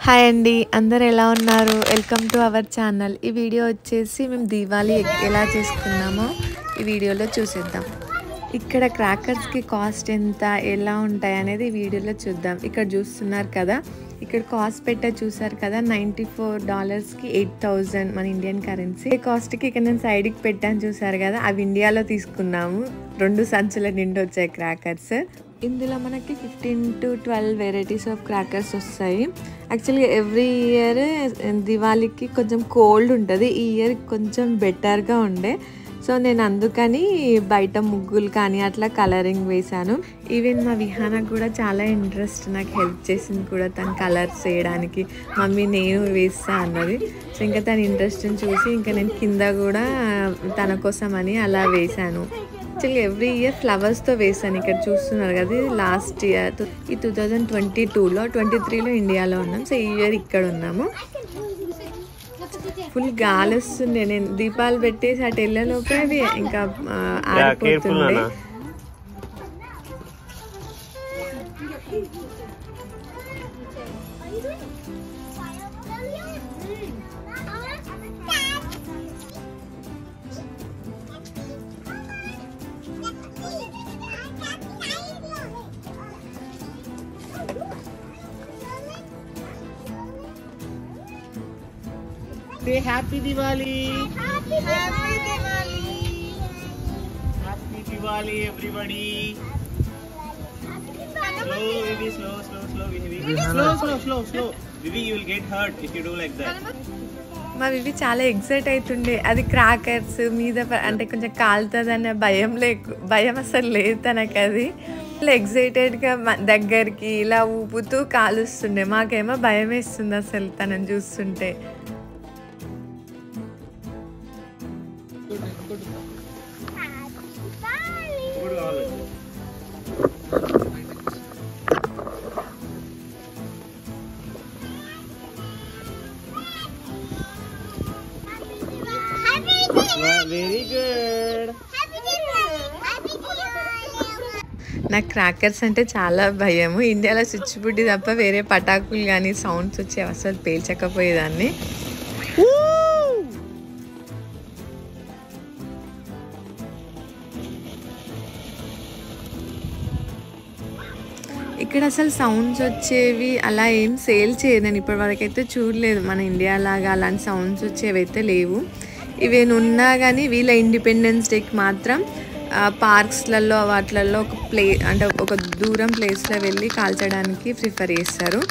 Hi అండి, అందరు ఎలా ఉన్నారు? Welcome to our channel. ఈ వీడియో వచ్చేసి మేము దీవాళీ ఎలా చేసుకున్నామో ఈ వీడియోలో చూసేద్దాం. ఇక్కడ క్రాకర్స్కి కాస్ట్ ఎంత, ఎలా ఉంటాయి అనేది ఈ వీడియోలో చూద్దాం. ఇక్కడ చూస్తున్నారు కదా, ఇక్కడ కాస్ట్ చూసారు కదా, $94కి 8,000 మన ఇండియన్ కరెన్సీ. ఈ కాస్ట్కి ఇక్కడ నేను సైడ్కి పెట్టాను చూసారు కదా, అవి ఇండియాలో తీసుకున్నాము. 2 సంచుల నిండి వచ్చాయి క్రాకర్స్. ఇందులో మనకి 15 to 12 వెరైటీస్ ఆఫ్ క్రాకర్స్ వస్తాయి. యాక్చువల్గా ఎవ్రీ ఇయర్ దివాళీకి కొంచెం కోల్డ్ ఉంటుంది, ఈ ఇయర్ కొంచెం బెటర్గా ఉండే. సో నేను అందుకని బయట ముగ్గులు కానీ అట్లా కలరింగ్ వేశాను. ఈవెన్ మా విహానకు కూడా చాలా ఇంట్రెస్ట్, నాకు హెల్ప్ చేసింది కూడా తను కలర్స్ వేయడానికి. మమ్మీ నేను వేస్తా అన్నది. సో ఇంకా తన ఇంట్రెస్ట్ని చూసి ఇంకా నేను కింద కూడా తన కోసం అని అలా వేశాను. యాక్చువల్గా ఎవ్రీ ఇయర్ ఫ్లవర్స్తో వేసాను. ఇక్కడ చూస్తున్నారు కదా, లాస్ట్ ఇయర్ ఈ 2022లో 23లో ఇండియాలో ఉన్నాం. సో ఈ ఇయర్ ఇక్కడ ఉన్నాము. ఫుల్ గాలి వస్తుండే, నేను దీపాలు పెట్టేసి అటు వెళ్ళలోపే అవి ఇంకా ఆరిపోతుండే. Say Happy Diwali! Happy Diwali! Happy Diwali, everybody! Slow, Vivi, slow, Vivi. Vivi, you will get hurt if you do like that. మా వివి చాలా ఎక్సైట్ అవుతుండే. అది క్రాకర్స్ మీద అంటే కొంచెం కాలుతుంది అనే భయం అసలు లేదు తనకు. అది ఇలా ఎక్సైటెడ్గా దగ్గరికి ఇలా ఊపుతూ కాలుస్తుండే. మాకేమో భయం వేస్తుంది అసలు తనని చూస్తుంటే. Very good. నాకు క్రాకర్స్ అంటే చాలా భయము. ఇండియాలో చిచ్చుబుడ్డి తప్ప వేరే పటాకులు కానీ సౌండ్స్ వచ్చి అసలు పేల్చకపోయేదాన్ని. ఇక్కడ అసలు సౌండ్స్ వచ్చేవి అలా ఏం సేల్ చేయదు. నేను ఇప్పటివరకు అయితే చూడలేదు. మన ఇండియా లాగా అలాంటి సౌండ్స్ వచ్చేవి అయితే లేవు. ఇవేను ఉన్నా కానీ వీళ్ళ ఇండిపెండెన్స్ డేకి మాత్రం పార్క్స్లలో వాటిలలో ఒక దూరం ప్లేస్లో వెళ్ళి కాల్చడానికి ప్రిఫర్ చేస్తారు.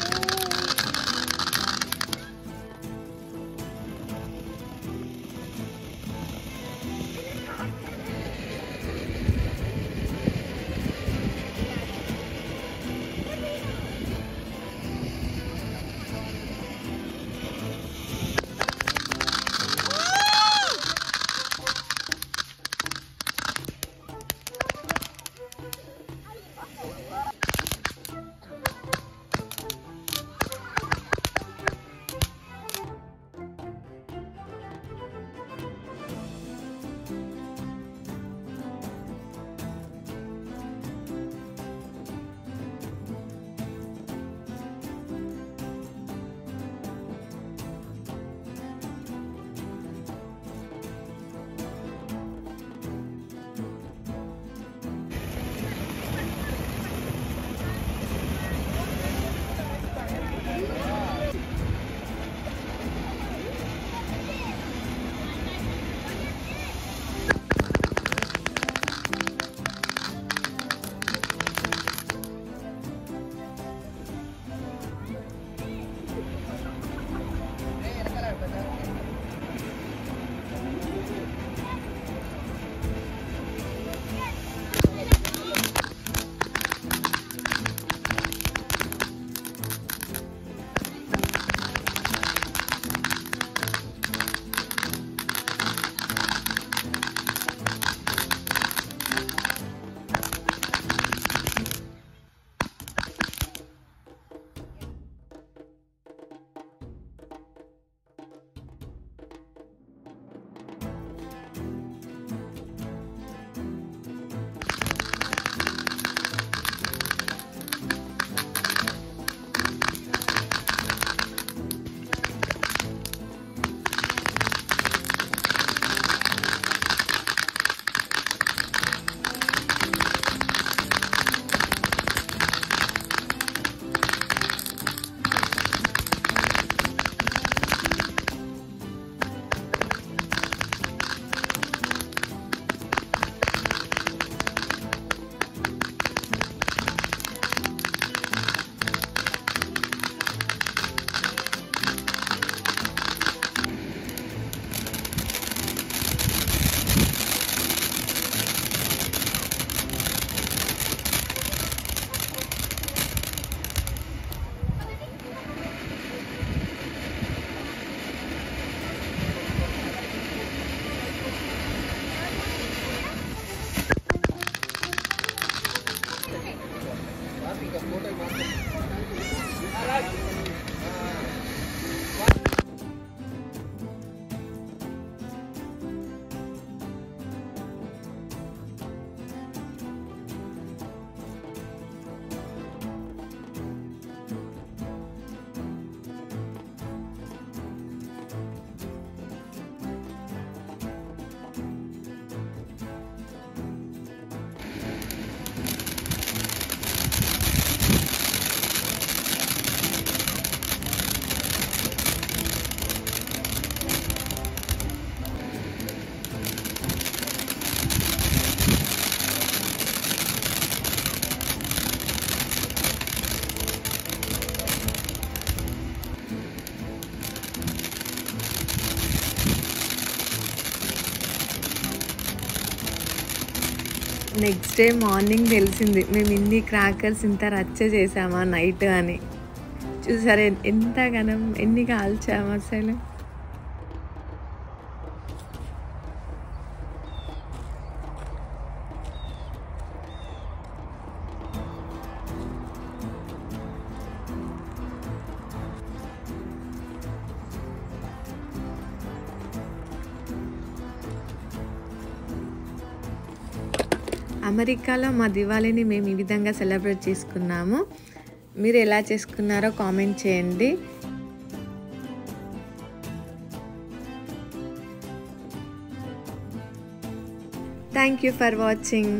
నెక్స్ట్ డే మార్నింగ్ తెలిసింది మేము ఇన్ని క్రాకర్స్ ఇంత రచ్చ చేసామా నైట్ అని. చూసారా ఎంత గనం ఎన్ని కాల్చాము అసలు. అమెరికాలో మా దివాళీని మేము ఈ విధంగా సెలబ్రేట్ చేసుకున్నాము. మీరు ఎలా చేసుకున్నారో కామెంట్ చేయండి. Thank you for watching.